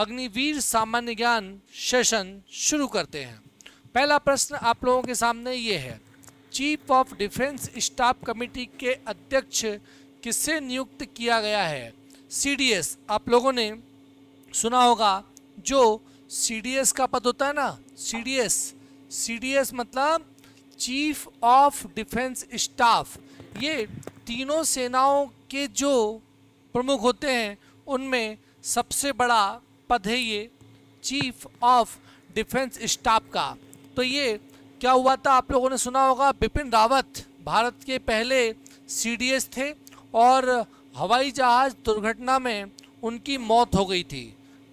अग्निवीर सामान्य ज्ञान सेशन शुरू करते हैं। पहला प्रश्न आप लोगों के सामने ये है, chief of defence staff committee के अध्यक्ष किसे नियुक्त किया गया है? सीडीएस, आप लोगों ने सुना होगा जो सीडीएस का पद होता है ना, सीडीएस मतलब चीफ ऑफ डिफेंस स्टाफ। ये तीनों सेनाओं के जो प्रमुख होते हैं उनमें सबसे बड़ा पद है ये चीफ ऑफ डिफेंस स्टाफ का। तो ये क्या हुआ था, आप लोगों ने सुना होगा, बिपिन रावत भारत के पहले सीडीएस थे और हवाई जहाज दुर्घटना में उनकी मौत हो गई थी।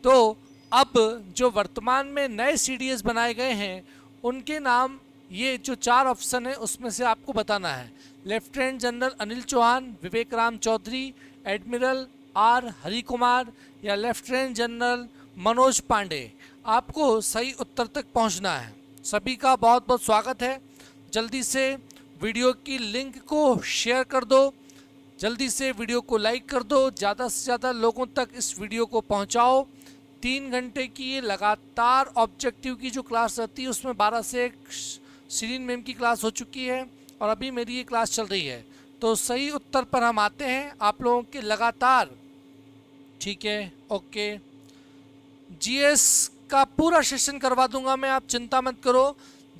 तो अब जो वर्तमान में नए सीडीएस बनाए गए हैं उनके नाम, ये जो 4 ऑप्शन है उसमें से आपको बताना है। लेफ्टिनेंट जनरल अनिल चौहान, विवेक राम चौधरी, एडमिरल आर हरि कुमार या लेफ्टिनेंट जनरल मनोज पांडे। आपको सही उत्तर तक पहुंचना है। सभी का बहुत बहुत स्वागत है। जल्दी से वीडियो की लिंक को शेयर कर दो, जल्दी से वीडियो को लाइक कर दो, ज़्यादा से ज़्यादा लोगों तक इस वीडियो को पहुंचाओ। 3 घंटे की ये लगातार ऑब्जेक्टिव की जो क्लास रहती है उसमें 12 से 1 सीरीन मैम की क्लास हो चुकी है और अभी मेरी ये क्लास चल रही है। तो सही उत्तर पर हम आते हैं आप लोगों के लगातार। ठीक है, ओके। जीएस का पूरा सेशन करवा दूंगा मैं, आप चिंता मत करो।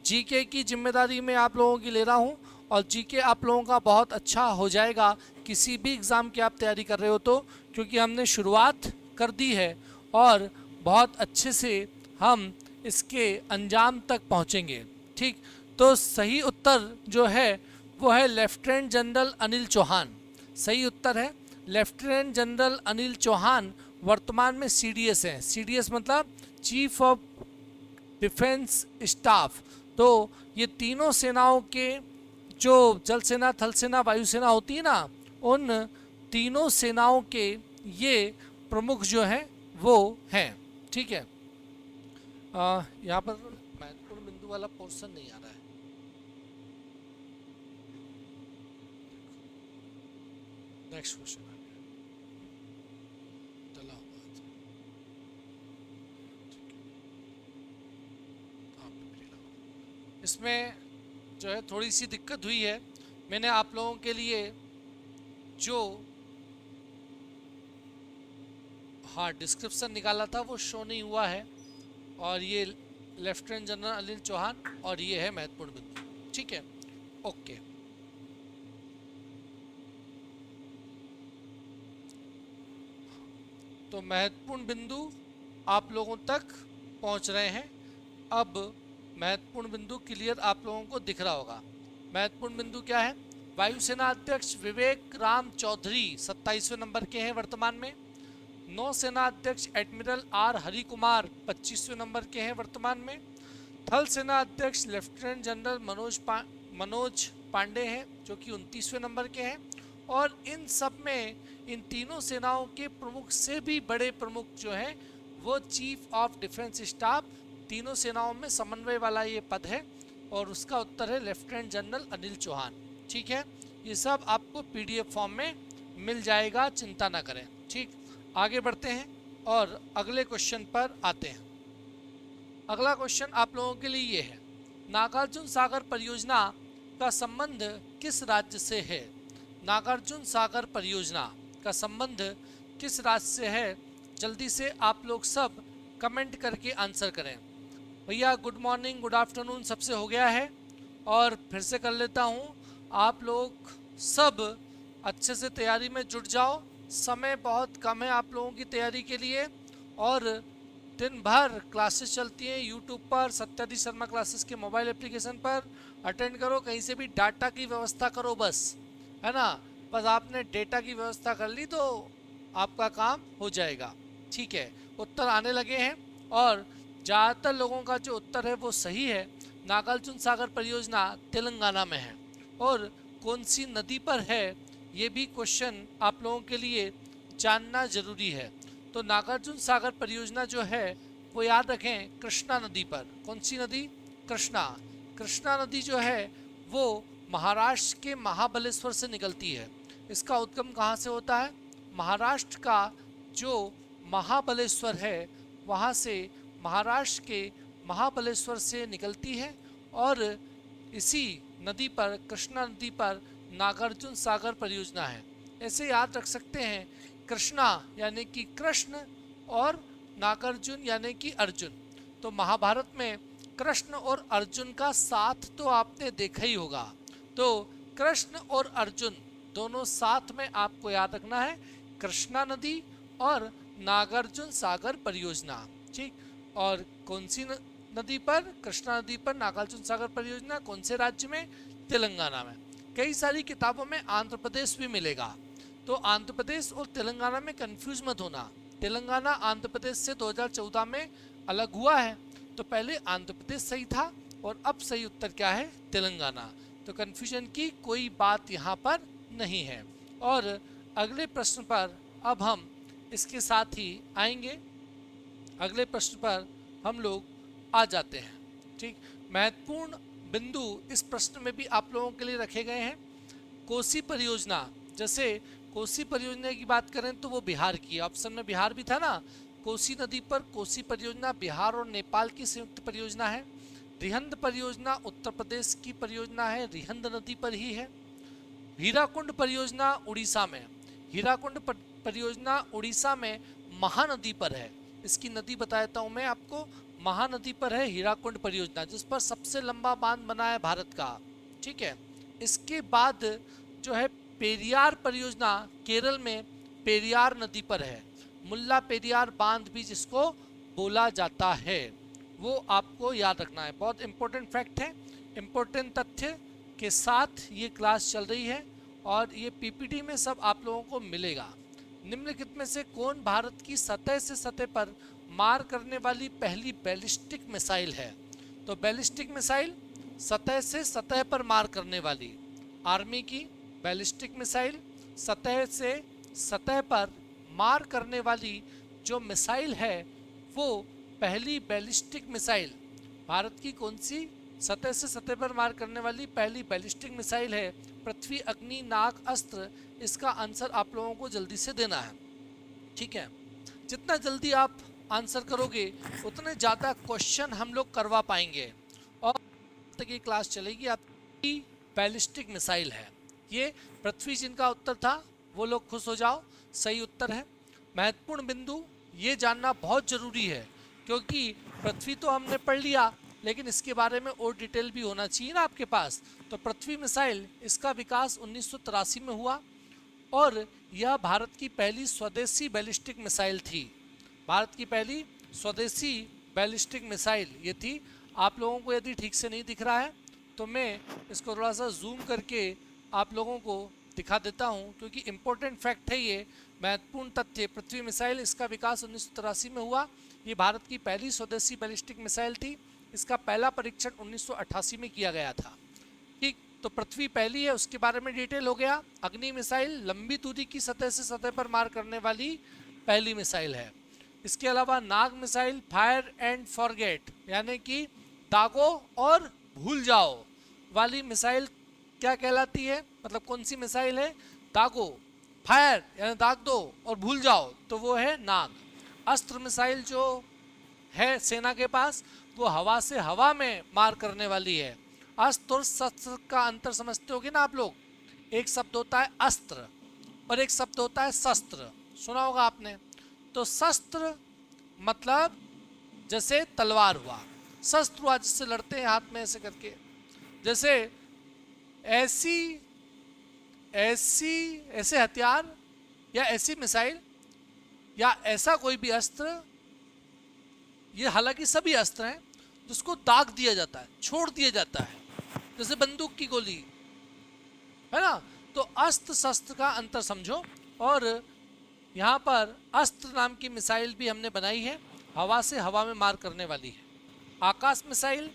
जीके की जिम्मेदारी मैं आप लोगों की ले रहा हूं और जीके आप लोगों का बहुत अच्छा हो जाएगा किसी भी एग्ज़ाम की आप तैयारी कर रहे हो तो, क्योंकि हमने शुरुआत कर दी है और बहुत अच्छे से हम इसके अंजाम तक पहुंचेंगे। ठीक, तो सही उत्तर जो है वो है लेफ्टिनेंट जनरल अनिल चौहान। सही उत्तर है लेफ्टिनेंट जनरल अनिल चौहान वर्तमान में सीडीएस हैं। सीडीएस मतलब चीफ ऑफ डिफेंस स्टाफ। तो ये तीनों सेनाओं के जो जल सेना, थल सेना, वायुसेना होती है ना, उन तीनों सेनाओं के ये प्रमुख जो हैं वो हैं। ठीक है, यहाँ पर महत्वपूर्ण बिंदु वाला पोर्शन नहीं आ रहा है। नेक्स्ट क्वेश्चन आ गया, चला इसमें जो है थोड़ी सी दिक्कत हुई है। मैंने आप लोगों के लिए जो डिस्क्रिप्शन निकाला था वो शो नहीं हुआ है और ये लेफ्टिनेंट जनरल अनिल चौहान और ये है महत्वपूर्ण बिंदु। ठीक है, ओके। तो महत्वपूर्ण बिंदु आप लोगों तक पहुंच रहे हैं। अब महत्वपूर्ण बिंदु क्लियर आप लोगों को दिख रहा होगा। महत्वपूर्ण बिंदु क्या है? वायुसेना अध्यक्ष विवेक राम चौधरी 27वें नंबर के हैं वर्तमान में। नौसेना अध्यक्ष एडमिरल आर हरि कुमार 25वें नंबर के हैं वर्तमान में। थल सेना अध्यक्ष लेफ्टिनेंट जनरल मनोज पांडे हैं जो कि 29वें नंबर के हैं। और इन सब में इन तीनों सेनाओं के प्रमुख से भी बड़े प्रमुख जो हैं वो चीफ ऑफ डिफेंस स्टाफ, तीनों सेनाओं में समन्वय वाला ये पद है और उसका उत्तर है लेफ्टिनेंट जनरल अनिल चौहान। ठीक है, ये सब आपको पीडीएफ फॉर्म में मिल जाएगा, चिंता ना करें। ठीक, आगे बढ़ते हैं और अगले क्वेश्चन पर आते हैं। अगला क्वेश्चन आप लोगों के लिए ये है, नागार्जुन सागर परियोजना का संबंध किस राज्य से है? नागार्जुन सागर परियोजना का संबंध किस राज्य से है? जल्दी से आप लोग सब कमेंट करके आंसर करें। भैया गुड मॉर्निंग, गुड आफ्टरनून सबसे हो गया है और फिर से कर लेता हूँ। आप लोग सब अच्छे से तैयारी में जुट जाओ, समय बहुत कम है आप लोगों की तैयारी के लिए और दिन भर क्लासेस चलती हैं यूट्यूब पर, सत्यादि शर्मा क्लासेस के मोबाइल एप्लीकेशन पर अटेंड करो। कहीं से भी डाटा की व्यवस्था करो बस, है ना। बस आपने डेटा की व्यवस्था कर ली तो आपका काम हो जाएगा। ठीक है, उत्तर आने लगे हैं और ज़्यादातर लोगों का जो उत्तर है वो सही है। नागार्जुन सागर परियोजना तेलंगाना में है और कौन सी नदी पर है ये भी क्वेश्चन आप लोगों के लिए जानना ज़रूरी है। तो नागार्जुन सागर परियोजना जो है वो याद रखें कृष्णा नदी पर। कौन सी नदी? कृष्णा। कृष्णा नदी जो है वो महाराष्ट्र के महाबलेश्वर से निकलती है। इसका उद्गम कहाँ से होता है? महाराष्ट्र का जो महाबलेश्वर है वहाँ से महाराष्ट्र के महाबलेश्वर से निकलती है और इसी नदी पर, कृष्णा नदी पर नागार्जुन सागर परियोजना है। ऐसे याद रख सकते हैं, कृष्णा यानी कि कृष्ण और नागार्जुन यानी कि अर्जुन। तो महाभारत में कृष्ण और अर्जुन का साथ तो आपने देखा ही होगा। तो कृष्ण और अर्जुन दोनों साथ में आपको याद रखना है, कृष्णा नदी और नागार्जुन सागर परियोजना। ठीक, और कौन सी नदी पर? कृष्णा नदी पर नागार्जुन सागर परियोजना। कौन से राज्य में? तेलंगाना में। कई सारी किताबों में आंध्र प्रदेश भी मिलेगा, तो आंध्र प्रदेश और तेलंगाना में कंफ्यूज मत होना। तेलंगाना आंध्र प्रदेश से 2014 में अलग हुआ है, तो पहले आंध्र प्रदेश सही था और अब सही उत्तर क्या है? तेलंगाना। तो कंफ्यूजन की कोई बात यहाँ पर नहीं है। और अगले प्रश्न पर अब हम इसके साथ ही आएंगे। अगले प्रश्न पर हम लोग आ जाते हैं। ठीक, महत्वपूर्ण बिंदु इस प्रश्न में भी आप लोगों के लिए रखे गए हैं। कोसी परियोजना, जैसे कोसी परियोजना की बात करें तो वो बिहार की, ऑप्शन में बिहार भी था ना। कोसी नदी पर कोसी परियोजना बिहार और नेपाल की संयुक्त परियोजना है। रिहंद परियोजना उत्तर प्रदेश की परियोजना है, रिहंद नदी पर ही है। हीराकुंड परियोजना उड़ीसा में, हीराकुंड परियोजना उड़ीसा में महानदी पर है। इसकी नदी बता देता हूँ मैं आपको, महानदी पर है हीराकुंड परियोजना, जिस पर सबसे लंबा बांध बना है भारत का। ठीक है, इसके बाद जो है पेरियार परियोजना केरल में पेरियार नदी पर है। मुल्ला पेरियार बांध भी जिसको बोला जाता है, वो आपको याद रखना है। बहुत इंपॉर्टेंट फैक्ट है, इंपॉर्टेंट तथ्य के साथ ये क्लास चल रही है और ये पीपीटी में सब आप लोगों को मिलेगा। निम्नलिखित में से कौन भारत की सतह से सतह पर मार करने वाली पहली बैलिस्टिक मिसाइल है? तो बैलिस्टिक मिसाइल सतह से सतह पर मार करने वाली, आर्मी की बैलिस्टिक मिसाइल सतह से सतह पर मार करने वाली जो मिसाइल है वो पहली बैलिस्टिक मिसाइल भारत की कौन सी सतह से सतह पर मार करने वाली पहली बैलिस्टिक मिसाइल है? पृथ्वी अग्नि नाग अस्त्र। इसका आंसर आप लोगों को जल्दी से देना है। ठीक है, जितना जल्दी आप आंसर करोगे उतने ज़्यादा क्वेश्चन हम लोग करवा पाएंगे और तक ये क्लास चलेगी। आपकी बैलिस्टिक मिसाइल है ये। पृथ्वी जिनका उत्तर था वो लोग खुश हो जाओ, सही उत्तर है। महत्वपूर्ण बिंदु ये जानना बहुत ज़रूरी है, क्योंकि पृथ्वी तो हमने पढ़ लिया, लेकिन इसके बारे में और डिटेल भी होना चाहिए ना आपके पास। तो पृथ्वी मिसाइल, इसका विकास 1983 में हुआ और यह भारत की पहली स्वदेशी बैलिस्टिक मिसाइल थी। भारत की पहली स्वदेशी बैलिस्टिक मिसाइल ये थी। आप लोगों को यदि ठीक से नहीं दिख रहा है तो मैं इसको थोड़ा सा जूम करके आप लोगों को दिखा देता हूँ, क्योंकि इम्पोर्टेंट फैक्ट है ये, महत्वपूर्ण तथ्य। पृथ्वी मिसाइल, इसका विकास 1983 में हुआ। ये भारत की पहली स्वदेशी बैलिस्टिक मिसाइल थी। इसका पहला परीक्षण 1988 में किया गया था। ठीक, तो पृथ्वी पहली है, उसके बारे में डिटेल हो गया। अग्नि मिसाइल लंबी दूरी की सतह से सतह पर मार करने वाली पहली मिसाइल है। इसके अलावा नाग मिसाइल फायर एंड फॉरगेट, यानी कि दागो और भूल जाओ वाली मिसाइल क्या कहलाती है? मतलब कौन सी मिसाइल है? दागो, फायर यानी दाग दो और भूल जाओ, तो वो है नाग। अस्त्र मिसाइल जो है सेना के पास, वो हवा से हवा में मार करने वाली है। अस्त्र और शस्त्र का अंतर समझते होगे ना आप लोग। एक शब्द होता है अस्त्र और एक शब्द होता है शस्त्र, सुना होगा आपने। तो शस्त्र मतलब जैसे तलवार हुआ, शस्त्र हुआ जिससे लड़ते हैं हाथ में ऐसे करके। जैसे ऐसे हथियार या ऐसी मिसाइल या ऐसा कोई भी अस्त्र, ये हालांकि सभी अस्त्र हैं जिसको दाग दिया जाता है, छोड़ दिया जाता है, जैसे बंदूक की गोली है ना। तो अस्त्र शस्त्र का अंतर समझो। और यहाँ पर अस्त्र नाम की मिसाइल भी हमने बनाई है, हवा से हवा में मार करने वाली है। आकाश मिसाइल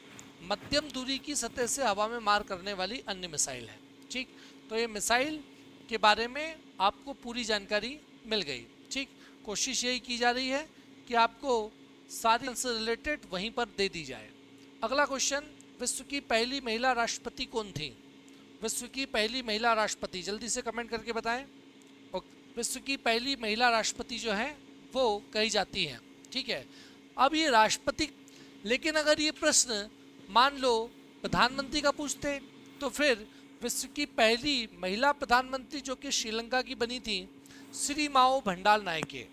मध्यम दूरी की सतह से हवा में मार करने वाली अन्य मिसाइल है। ठीक, तो ये मिसाइल के बारे में आपको पूरी जानकारी मिल गई। ठीक, कोशिश यही की जा रही है कि आपको सारी से रिलेटेड वहीं पर दे दी जाए। अगला क्वेश्चन, विश्व की पहली महिला राष्ट्रपति कौन थी? विश्व की पहली महिला राष्ट्रपति, जल्दी से कमेंट करके बताएं। और विश्व की पहली महिला राष्ट्रपति जो है वो कही जाती हैं। ठीक है, अब ये राष्ट्रपति, लेकिन अगर ये प्रश्न मान लो प्रधानमंत्री का पूछते तो फिर विश्व की पहली महिला प्रधानमंत्री जो कि श्रीलंका की बनी थी, श्री माओ भंडार नायके।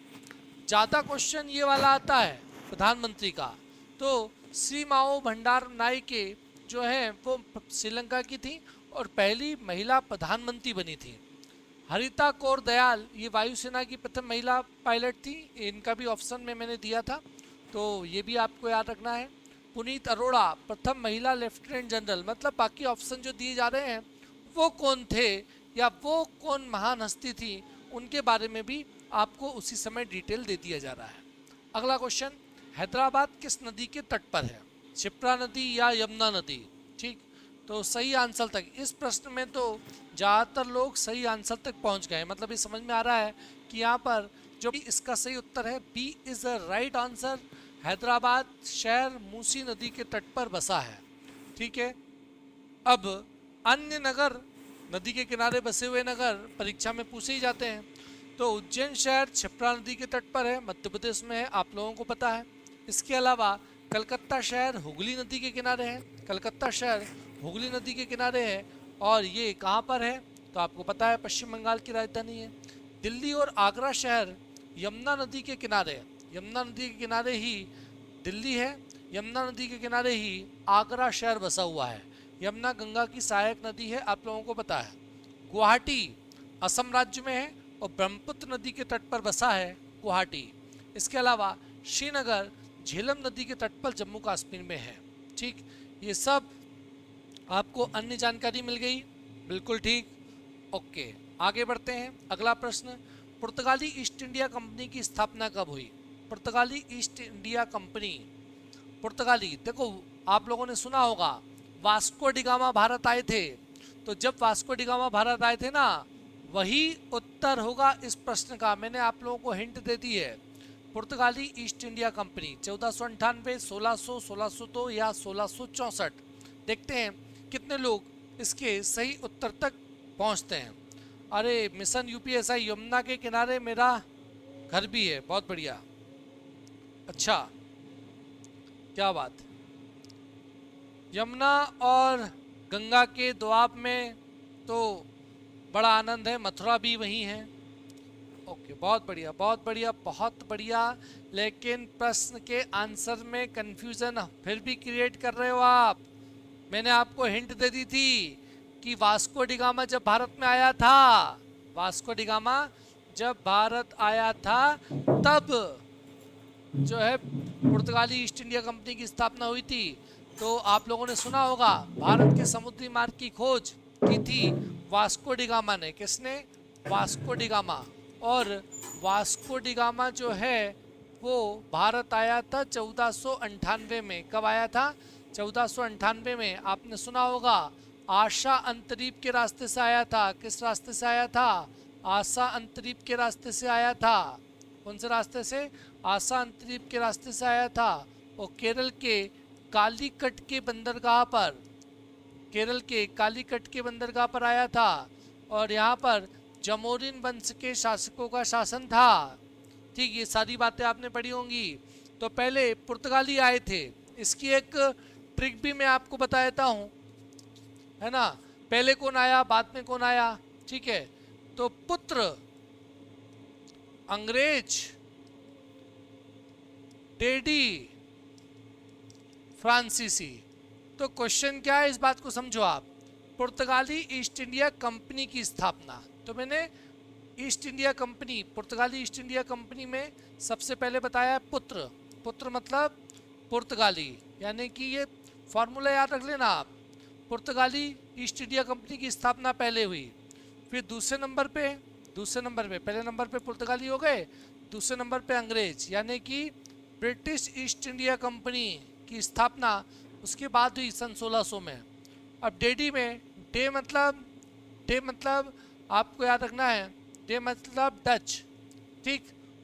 ज़्यादा क्वेश्चन ये वाला आता है प्रधानमंत्री का, तो श्री माओ भंडार नायके जो है वो श्रीलंका की थी और पहली महिला प्रधानमंत्री बनी थी। हरिता कौर दयाल ये वायुसेना की प्रथम महिला पायलट थी, इनका भी ऑप्शन में मैंने दिया था, तो ये भी आपको याद रखना है। पुनीत अरोड़ा प्रथम महिला लेफ्टिनेंट जनरल, मतलब बाकी ऑप्शन जो दिए जा रहे हैं वो कौन थे या वो कौन महान हस्ती थी, उनके बारे में भी आपको उसी समय डिटेल दे दिया जा रहा है। अगला क्वेश्चन, हैदराबाद किस नदी के तट पर है? क्षिप्रा नदी या यमुना नदी? ठीक, तो सही आंसर तक, इस प्रश्न में तो ज़्यादातर लोग सही आंसर तक पहुंच गए, मतलब ये समझ में आ रहा है कि यहाँ पर जो भी इसका सही उत्तर है B is the right answer. Hyderabad शहर मूसी नदी के तट पर बसा है। ठीक है, अब अन्य नगर, नदी के किनारे बसे हुए नगर परीक्षा में पूछे ही जाते हैं, तो उज्जैन शहर क्षिप्रा नदी के तट पर है, मध्य प्रदेश में है, आप लोगों को पता है। इसके अलावा कलकत्ता शहर हुगली नदी के किनारे है, कलकत्ता शहर हुगली नदी के किनारे है, और ये कहाँ पर है तो आपको पता है पश्चिम बंगाल की राजधानी है। दिल्ली और आगरा शहर यमुना नदी के किनारे है, यमुना नदी के किनारे ही दिल्ली है, यमुना नदी के किनारे ही आगरा शहर बसा हुआ है। यमुना गंगा की सहायक नदी है, आप लोगों को पता है। गुवाहाटी असम राज्य में है और ब्रह्मपुत्र नदी के तट पर बसा है गुवाहाटी। इसके अलावा श्रीनगर झेलम नदी के तट पर जम्मू कश्मीर में है। ठीक, ये सब आपको अन्य जानकारी मिल गई, बिल्कुल ठीक। ओके, आगे बढ़ते हैं। अगला प्रश्न, पुर्तगाली ईस्ट इंडिया कंपनी की स्थापना कब हुई? पुर्तगाली ईस्ट इंडिया कंपनी, पुर्तगाली, देखो आप लोगों ने सुना होगा वास्को डिगामा भारत आए थे, तो जब वास्को डिगामा भारत आए थे ना, वही उत्तर होगा इस प्रश्न का। मैंने आप लोगों को हिंट दे दी है। पुर्तगाली ईस्ट इंडिया कंपनी 1498, 1600, 1602 या 1664। देखते हैं कितने लोग इसके सही उत्तर तक पहुंचते हैं। अरे मिशन यूपीएसआई यमुना के किनारे मेरा घर भी है, बहुत बढ़िया, अच्छा, क्या बात। यमुना और गंगा के दोआब में तो बड़ा आनंद है, मथुरा भी वहीं है। ओके, बहुत बढ़िया, बहुत बढ़िया, बहुत बढ़िया। लेकिन प्रश्न के आंसर में कंफ्यूजन फिर भी क्रिएट कर रहे हो आप। मैंने आपको हिंट दे दी थी कि वास्को डिगामा जब भारत में आया था, वास्को डिगामा जब भारत आया था तब जो है पुर्तगाली ईस्ट इंडिया कंपनी की स्थापना हुई थी। तो आप लोगों ने सुना होगा भारत के समुद्री मार्ग की खोज की थी वास्को डिगामा ने। किसने? Vasco da Gama. और वास्को डिगामा जो है वो भारत आया था 1498 में। कब आया था? 1498 में। आपने सुना होगा आशा अंतरीप के रास्ते से आया था। किस रास्ते से आया था? आशा अंतरीप के रास्ते से आया था। कौन से रास्ते से? आशा अंतरीप के रास्ते से आया था। और केरल के कालीकट के बंदरगाह पर, केरल के कालीकट के बंदरगाह पर आया था। और यहाँ पर जमोरिन वंश के शासकों का शासन था। ठीक, ये सारी बातें आपने पढ़ी होंगी। तो पहले पुर्तगाली आए थे। इसकी एक ट्रिक भी मैं आपको बता देता हूँ, है ना। पहले कौन आया, बाद में कौन आया? ठीक है, तो पुत्र अंग्रेज, डैडी फ्रांसीसी। तो क्वेश्चन क्या है, इस बात को समझो आप। पुर्तगाली ईस्ट इंडिया कंपनी की स्थापना, तो मैंने ईस्ट इंडिया कंपनी, पुर्तगाली ईस्ट इंडिया कंपनी में सबसे पहले बताया पुत्र। पुत्र मतलब पुर्तगाली, यानी कि ये फॉर्मूला याद रख लेना आप। पुर्तगाली ईस्ट इंडिया कंपनी की स्थापना पहले हुई। फिर दूसरे नंबर पे, पहले नंबर पे पुर्तगाली हो गए, दूसरे नंबर पे अंग्रेज, यानी कि ब्रिटिश ईस्ट इंडिया कंपनी की स्थापना उसके बाद हुई सन 1600 में। अब डैडी में, डे मतलब आपको याद रखना है, डे मतलब डच, ठीक,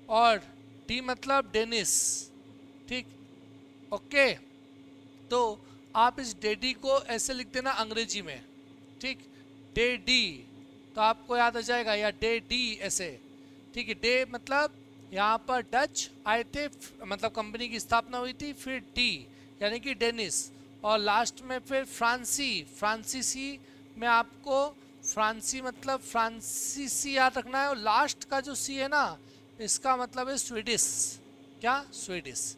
और डी मतलब डेनिस, ठीक, ओके। तो आप इस डैडी को ऐसे लिख देना अंग्रेजी में, ठीक, डैडी, तो आपको याद आ जाएगा, या डैडी ऐसे, ठीक है। डे मतलब यहाँ पर डच आए थे, मतलब कंपनी की स्थापना हुई थी, फिर डी यानी कि डेनिस, और लास्ट में फिर फ्रांसीसी में आपको फ्रांसी मतलब फ्रांसीसी याद रखना है, और लास्ट का जो सी है ना, इसका मतलब है स्वीडिश। क्या? स्वीडिश।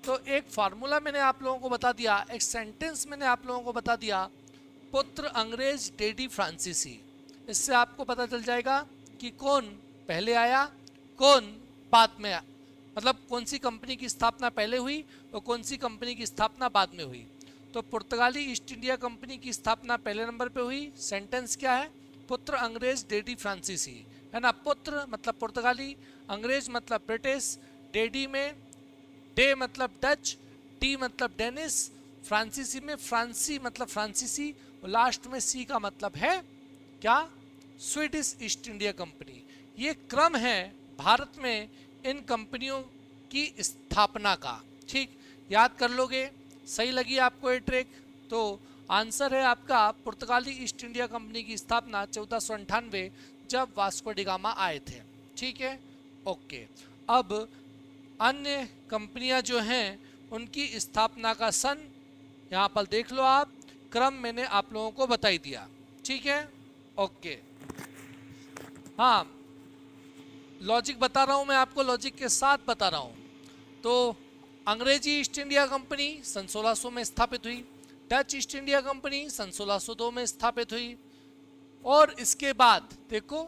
तो एक फार्मूला मैंने आप लोगों को बता दिया, एक सेंटेंस मैंने आप लोगों को बता दिया, पुत्र अंग्रेज डेडी फ्रांसीसी। इससे आपको पता चल जाएगा कि कौन पहले आया, कौन बाद में आया, मतलब कौन सी कंपनी की स्थापना पहले हुई और कौन सी कंपनी की स्थापना बाद में हुई। तो पुर्तगाली ईस्ट इंडिया कंपनी की स्थापना पहले नंबर पे हुई। सेंटेंस क्या है? पुत्र अंग्रेज डेडी फ्रांसीसी, है ना। पुत्र मतलब पुर्तगाली, अंग्रेज मतलब ब्रिटिश, डेडी में डे मतलब डच, डी मतलब डेनिस, फ्रांसीसी में फ्रांसी मतलब फ्रांसीसी, और लास्ट में सी का मतलब है क्या? Swedish east India company. ये क्रम है भारत में इन कंपनियों की स्थापना का। ठीक, याद कर लोगे। सही लगी आपको ये ट्रिक? तो आंसर है आपका पुर्तगाली ईस्ट इंडिया कंपनी की स्थापना 1498 जब वास्को डी गामा आए थे। ठीक है, ओके। अब अन्य कंपनियां जो हैं उनकी स्थापना का सन यहाँ पर देख लो आप, क्रम मैंने आप लोगों को बता ही दिया। ठीक है, ओके। हाँ, लॉजिक बता रहा हूँ मैं आपको, लॉजिक के साथ बता रहा हूँ। तो अंग्रेजी ईस्ट इंडिया कंपनी सन 1600 में स्थापित हुई, डच ईस्ट इंडिया कंपनी सन 1602 में स्थापित हुई, और इसके बाद देखो,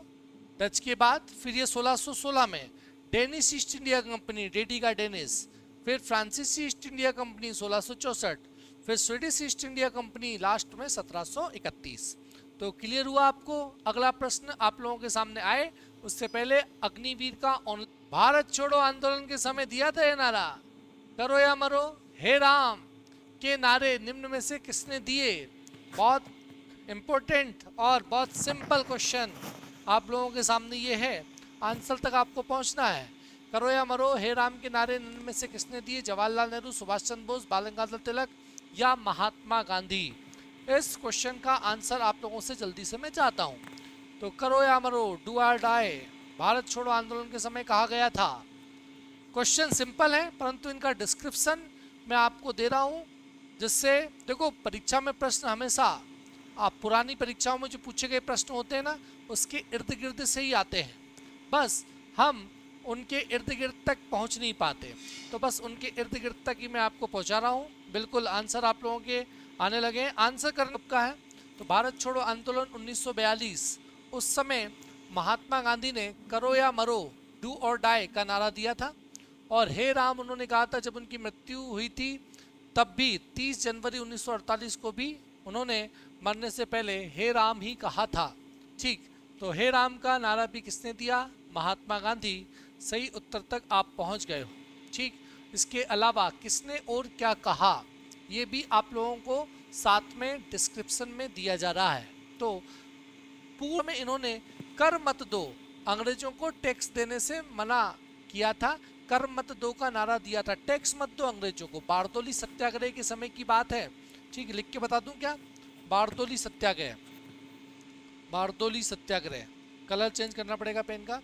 डच के बाद फिर ये 1616 में Danish east India company, daddy का डेनिस, फिर फ्रांसीसी ईस्ट इंडिया कंपनी 1664, फिर Swedish east India company last में 1731। तो क्लियर हुआ आपको? अगला प्रश्न आप लोगों के सामने आए उससे पहले अग्निवीर का भारत छोड़ो आंदोलन के समय दिया था ये नारा, करो या मरो, हे राम के नारे निम्न में से किसने दिए? बहुत इंपॉर्टेंट और बहुत सिंपल क्वेश्चन आप लोगों के सामने ये है, आंसर तक आपको पहुंचना है। करो या मरो, हे राम के नारे निम्न में से किसने दिए? जवाहरलाल नेहरू, सुभाष चंद्र बोस, बाल गंगाधर तिलक या महात्मा गांधी? इस क्वेश्चन का आंसर आप लोगों से जल्दी से मैं चाहता हूं। तो करो या मरो, डू और डाई, भारत छोड़ो आंदोलन के समय कहा गया था। क्वेश्चन सिंपल है, परंतु इनका डिस्क्रिप्शन मैं आपको दे रहा हूं, जिससे देखो परीक्षा में प्रश्न हमेशा आप पुरानी परीक्षाओं में जो पूछे गए प्रश्न होते हैं ना, उसके इर्द गिर्द से ही आते हैं। बस हम उनके इर्द गिर्द तक पहुंच नहीं पाते, तो बस उनके इर्द गिर्द तक ही मैं आपको पहुंचा रहा हूं। बिल्कुल आंसर आप लोगों के आने लगे हैं। आंसर करने का है तो भारत छोड़ो आंदोलन 1942, उस समय महात्मा गांधी ने करो या मरो, डू और डाई का नारा दिया था, और हे राम उन्होंने कहा था जब उनकी मृत्यु हुई थी, तब भी 30 जनवरी 1948 को भी उन्होंने मरने से पहले हे राम ही कहा था। ठीक, तो हे राम का नारा भी किसने दिया? महात्मा गांधी। सही उत्तर तक आप पहुंच गए हो। ठीक, इसके अलावा किसने और क्या कहा ये भी आप लोगों को साथ में डिस्क्रिप्शन में दिया जा रहा है। तो पूर्व में इन्होंने कर मत दो, अंग्रेजों को टैक्स देने से मना किया था, कर मत दो का नारा दिया था, टैक्स मत दो अंग्रेजों को। बारदोली सत्याग्रह के समय की बात है। ठीक, लिख के बता दूं क्या? बारदोली सत्याग्रह, बारदोली सत्याग्रह, कलर चेंज करना पड़ेगा पेन का।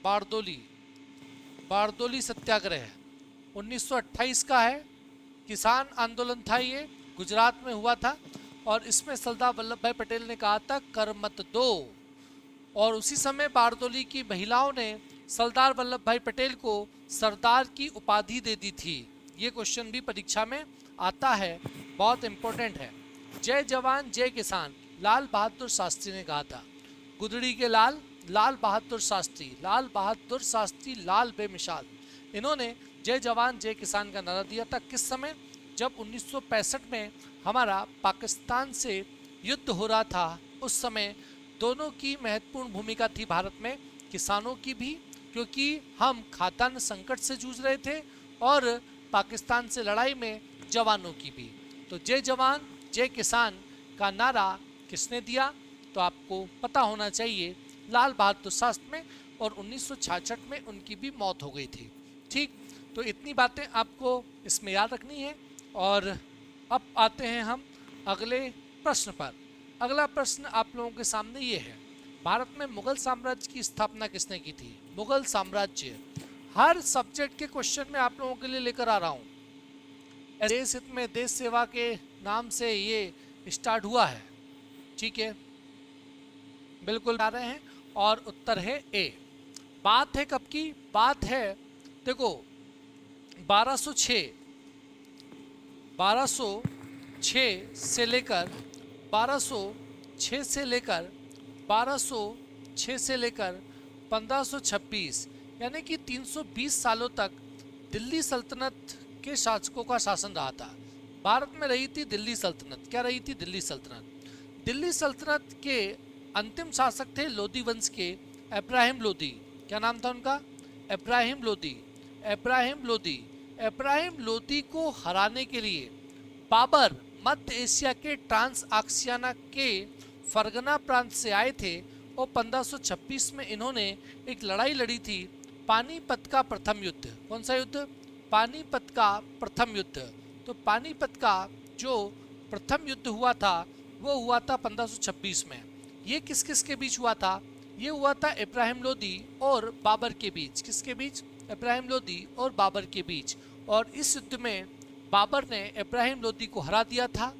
बारदोली, बारदोली सत्याग्रह 1928 का है, किसान आंदोलन था ये, गुजरात में हुआ था, और इसमें सरदार वल्लभ भाई पटेल ने कहा था कर मत दो, और उसी समय बारदोली की महिलाओं ने सरदार वल्लभ भाई पटेल को सरदार की उपाधि दे दी थी। ये क्वेश्चन भी परीक्षा में आता है, बहुत इंपॉर्टेंट है। जय जवान जय किसान लाल बहादुर शास्त्री ने कहा था। गुदड़ी के लाल, लाल बहादुर शास्त्री, लाल बहादुर शास्त्री लाल बेमिसाल, इन्होंने जय जवान जय किसान का नारा दिया था। किस समय? जब 1965 में हमारा पाकिस्तान से युद्ध हो रहा था, उस समय दोनों की महत्वपूर्ण भूमिका थी भारत में, किसानों की भी, क्योंकि हम खाद्यान्न संकट से जूझ रहे थे, और पाकिस्तान से लड़ाई में जवानों की भी। तो जय जवान जय किसान का नारा किसने दिया? तो आपको पता होना चाहिए, लाल बहादुर शास्त्री में, और 1966 में उनकी भी मौत हो गई थी। ठीक, तो इतनी बातें आपको इसमें याद रखनी है। और अब आते हैं हम अगले प्रश्न पर। अगला प्रश्न आप लोगों के सामने ये है, भारत में मुगल साम्राज्य की स्थापना किसने की थी? मुगल साम्राज्य, हर सब्जेक्ट के क्वेश्चन में आप लोगों के लिए लेकर आ रहा हूँ। देश हित में देश सेवा के नाम से ये स्टार्ट हुआ है, ठीक है, बिल्कुल आ रहे हैं। और उत्तर है ए। बात है कब की? बात है देखो 1206 से लेकर 1206 से लेकर 1206 से लेकर 1526, यानी कि 320 सालों तक दिल्ली सल्तनत के शासकों का शासन रहा था। भारत में रही थी दिल्ली सल्तनत। क्या रही थी? दिल्ली सल्तनत। दिल्ली सल्तनत के अंतिम शासक थे लोधी वंश के इब्राहिम लोधी। क्या नाम था उनका? इब्राहिम लोधी। इब्राहिम लोधी। इब्राहिम लोधी को हराने के लिए बाबर मध्य एशिया के ट्रांसआक्सियाना के फरगना प्रांत से आए थे और 1526 में इन्होंने एक लड़ाई लड़ी थी, पानीपत का प्रथम युद्ध। कौन सा युद्ध? पानीपत का प्रथम युद्ध। तो पानीपत का जो प्रथम युद्ध हुआ था वो हुआ था 1526 में। ये किस किस के बीच हुआ था? ये हुआ था इब्राहिम लोधी और बाबर के बीच। किसके बीच? इब्राहिम लोधी और बाबर के बीच। और इस युद्ध में बाबर ने इब्राहिम लोधी को हरा दिया था।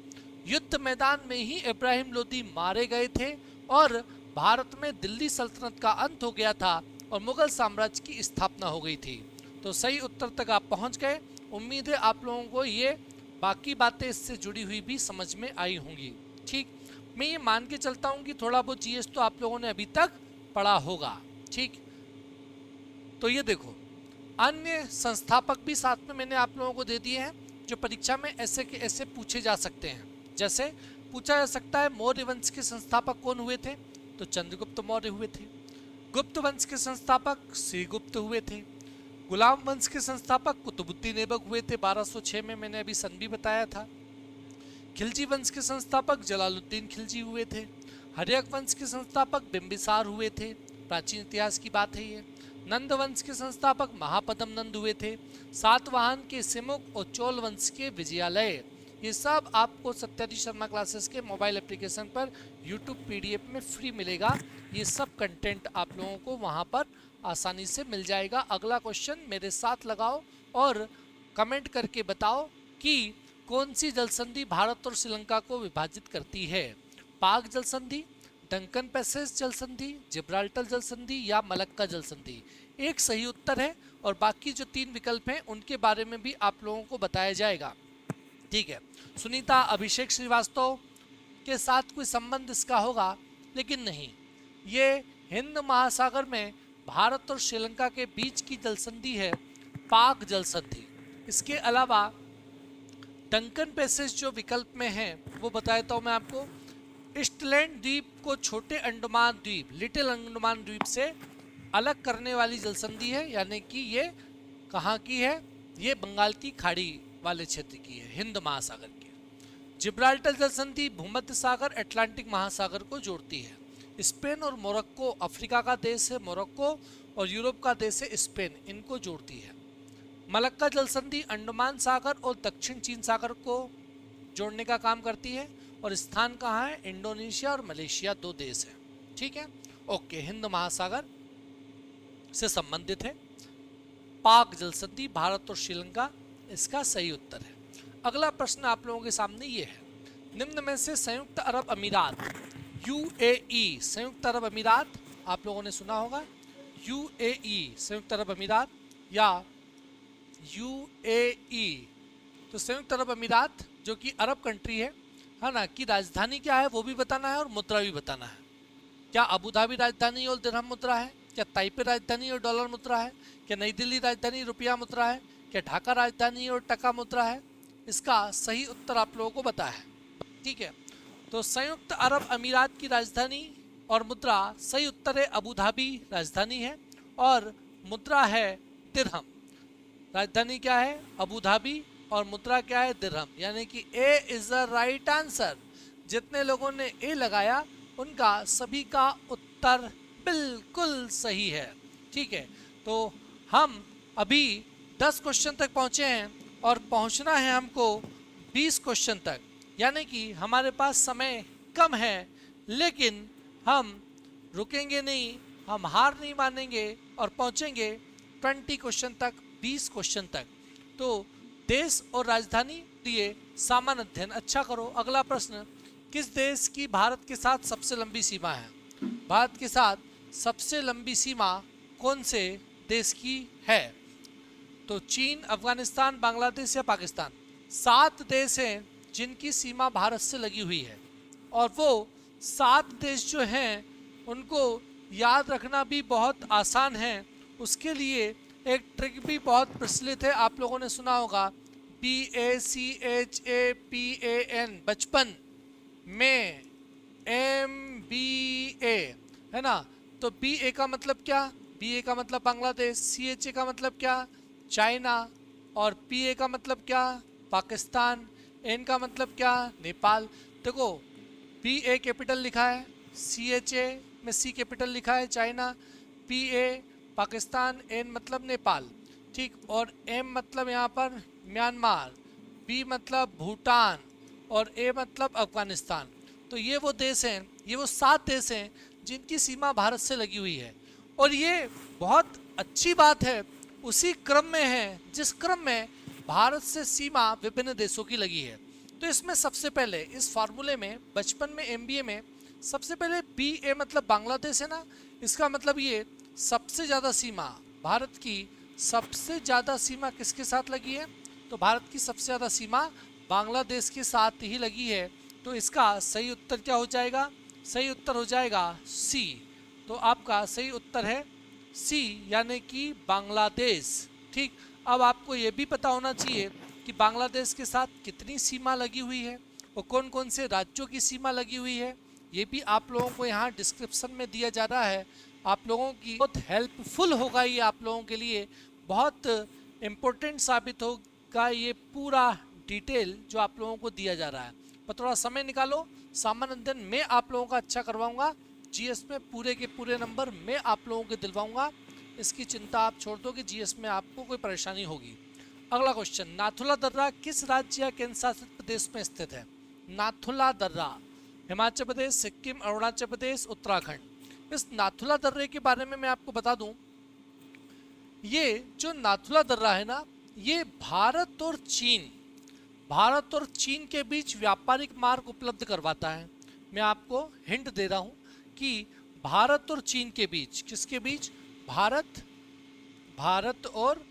युद्ध मैदान में ही इब्राहिम लोधी मारे गए थे और भारत में दिल्ली सल्तनत का अंत हो गया था और मुगल साम्राज्य की स्थापना हो गई थी। तो सही उत्तर तक आप पहुंच गए। उम्मीद है आप लोगों को ये बाकी बातें इससे जुड़ी हुई भी समझ में आई होंगी। ठीक, मैं ये मान के चलता हूँ कि थोड़ा बहुत जीएस तो आप लोगों ने अभी तक पढ़ा होगा। ठीक, तो ये देखो अन्य संस्थापक भी साथ में मैंने आप लोगों को दे दिए हैं जो परीक्षा में ऐसे के ऐसे पूछे जा सकते हैं। जैसे पूछा जा सकता है मौर्य वंश के संस्थापक कौन हुए थे? तो चंद्रगुप्त मौर्य हुए थे। गुप्त वंश के संस्थापक श्रीगुप्त हुए थे। गुलाम वंश के संस्थापक कुतुबुद्दीन ऐबक हुए थे 1206 में, मैंने अभी सन भी बताया था। खिलजी वंश के संस्थापक जलालुद्दीन खिलजी हुए थे। हर्यक वंश के संस्थापक बिंबिसार हुए थे। प्राचीन इतिहास की बात है ये। नंद वंश के संस्थापक महापद्म नंद हुए थे। सातवाहन के सिमुक और चोल वंश के विजयालय। ये सब आपको सत्याजी शर्मा क्लासेस के मोबाइल एप्लीकेशन पर यूट्यूब पीडीएफ में फ्री मिलेगा। ये सब कंटेंट आप लोगों को वहाँ पर आसानी से मिल जाएगा। अगला क्वेश्चन मेरे साथ लगाओ और कमेंट करके बताओ कि कौन सी जलसंधि भारत और श्रीलंका को विभाजित करती है? पाक जलसंधि, डंकन पैसेज जलसंधि, जिब्राल्टर जलसंधि या मलक्का जलसंधि? एक सही उत्तर है और बाकी जो 3 विकल्प हैं उनके बारे में भी आप लोगों को बताया जाएगा। ठीक है, सुनीता अभिषेक श्रीवास्तव के साथ कोई संबंध इसका होगा, लेकिन नहीं, ये हिंद महासागर में भारत और श्रीलंका के बीच की जलसंधि है, पाक जलसंधि। इसके अलावा डंकन पैसेज जो विकल्प में है वो बताया तो मैं आपको, ईस्टलैंड द्वीप को छोटे अंडमान द्वीप, लिटिल अंडमान द्वीप से अलग करने वाली जलसंधि है, यानी कि ये कहाँ की है? ये बंगाल की खाड़ी वाले क्षेत्र की है, हिंद महासागर की। जिब्राल्टर जलसंधि भूमध्य सागर अटलांटिक महासागर को जोड़ती है। स्पेन और मोरक्को, अफ्रीका का देश है मोरक्को और यूरोप का देश है स्पेन, इनको जोड़ती है। मलक्का जलसंधि अंडमान सागर और दक्षिण चीन सागर को जोड़ने का काम करती है और स्थान कहाँ है? इंडोनेशिया और मलेशिया 2 देश हैं। ठीक है, ओके, हिंद महासागर से संबंधित है। पाक जलसंधि भारत और श्रीलंका इसका सही उत्तर है। अगला प्रश्न आप लोगों के सामने ये है, निम्न में से संयुक्त अरब अमीरात यूएई, संयुक्त अरब अमीरात आप लोगों ने सुना होगा, यूएई संयुक्त अरब अमीरात या यूएई। तो संयुक्त अरब अमीरात जो कि अरब कंट्री है ना, की राजधानी क्या है वो भी बताना है और मुद्रा भी बताना है। क्या अबू धाबी राजधानी और दिरहम मुद्रा है? क्या ताइपे राजधानी और डॉलर मुद्रा है? क्या नई दिल्ली राजधानी रुपया मुद्रा है? क्या ढाका राजधानी और टका मुद्रा है? इसका सही उत्तर आप लोगों को पता है। ठीक है, तो संयुक्त अरब अमीरात की राजधानी और मुद्रा, सही उत्तर है अबू धाबी राजधानी है और मुद्रा है दिरहम। राजधानी क्या है? अबू धाबी और मुद्रा क्या है? दिरहम, यानी कि ए इज द राइट आंसर। जितने लोगों ने ए लगाया उनका सभी का उत्तर बिल्कुल सही है। ठीक है, तो हम अभी 10 क्वेश्चन तक पहुंचे हैं और पहुंचना है हमको 20 क्वेश्चन तक, यानी कि हमारे पास समय कम है, लेकिन हम रुकेंगे नहीं, हम हार नहीं मानेंगे और पहुंचेंगे 20 क्वेश्चन तक, 20 क्वेश्चन तक। तो देश और राजधानी लिए सामान्य अध्ययन अच्छा करो। अगला प्रश्न, किस देश की भारत के साथ सबसे लंबी सीमा है? भारत के साथ सबसे लंबी सीमा कौन से देश की है? तो चीन, अफगानिस्तान, बांग्लादेश या पाकिस्तान। 7 देश हैं जिनकी सीमा भारत से लगी हुई है, और वो 7 देश जो हैं उनको याद रखना भी बहुत आसान है। उसके लिए एक ट्रिक भी बहुत प्रचलित है, आप लोगों ने सुना होगा, BACHAPAN, बचपन में, MBA, है ना। तो BA का मतलब क्या? BA का मतलब बांग्लादेश, CHA का मतलब क्या? चाइना, और PA का मतलब क्या? पाकिस्तान, N का मतलब क्या? नेपाल। देखो, BA कैपिटल लिखा है, CHA में C कैपिटल लिखा है चाइना, PA पाकिस्तान, N मतलब नेपाल, ठीक, और M मतलब यहाँ पर म्यांमार, B मतलब भूटान, और A मतलब अफगानिस्तान। तो ये वो देश हैं, ये वो 7 देश हैं जिनकी सीमा भारत से लगी हुई है। और ये बहुत अच्छी बात है, उसी क्रम में है जिस क्रम में भारत से सीमा विभिन्न देशों की लगी है। तो इसमें सबसे पहले इस फार्मूले में, बचपन में, MBA में, सबसे पहले BA मतलब बांग्लादेश है ना, इसका मतलब ये सबसे ज़्यादा सीमा, भारत की सबसे ज़्यादा सीमा किसके साथ लगी है? तो भारत की सबसे ज़्यादा सीमा बांग्लादेश के साथ ही लगी है। तो इसका सही उत्तर क्या हो जाएगा? सही उत्तर हो जाएगा C। तो आपका सही उत्तर है C, यानी कि बांग्लादेश। ठीक, अब आपको ये भी पता होना चाहिए कि बांग्लादेश के साथ कितनी सीमा लगी हुई है और कौन कौन से राज्यों की सीमा लगी हुई है। ये भी आप लोगों को यहाँ डिस्क्रिप्शन में दिया जा रहा है। आप लोगों की बहुत हेल्पफुल होगा ये, आप लोगों के लिए बहुत इम्पोर्टेंट साबित होगा ये पूरा डिटेल जो आप लोगों को दिया जा रहा है। पर थोड़ा समय निकालो, सामान्य अध्ययन मैं आप लोगों का अच्छा करवाऊंगा, GS में पूरे के पूरे नंबर मैं आप लोगों के दिलवाऊंगा। इसकी चिंता आप छोड़ दो कि GS में आपको कोई परेशानी होगी। अगला क्वेश्चन, नाथुला दर्रा किस राज्य या केंद्र शासित प्रदेश में स्थित है? नाथुला दर्रा, हिमाचल प्रदेश, सिक्किम, अरुणाचल प्रदेश, उत्तराखंड। इस नाथुला दर्रे के बारे में मैं आपको बता दूं, ये जो नाथुला दर्रा है ना, ये भारत और चीन के बीच व्यापारिक मार्ग उपलब्ध करवाता है। मैं आपको हिंट दे रहा हूं कि भारत और चीन के बीच, किसके बीच? भारत और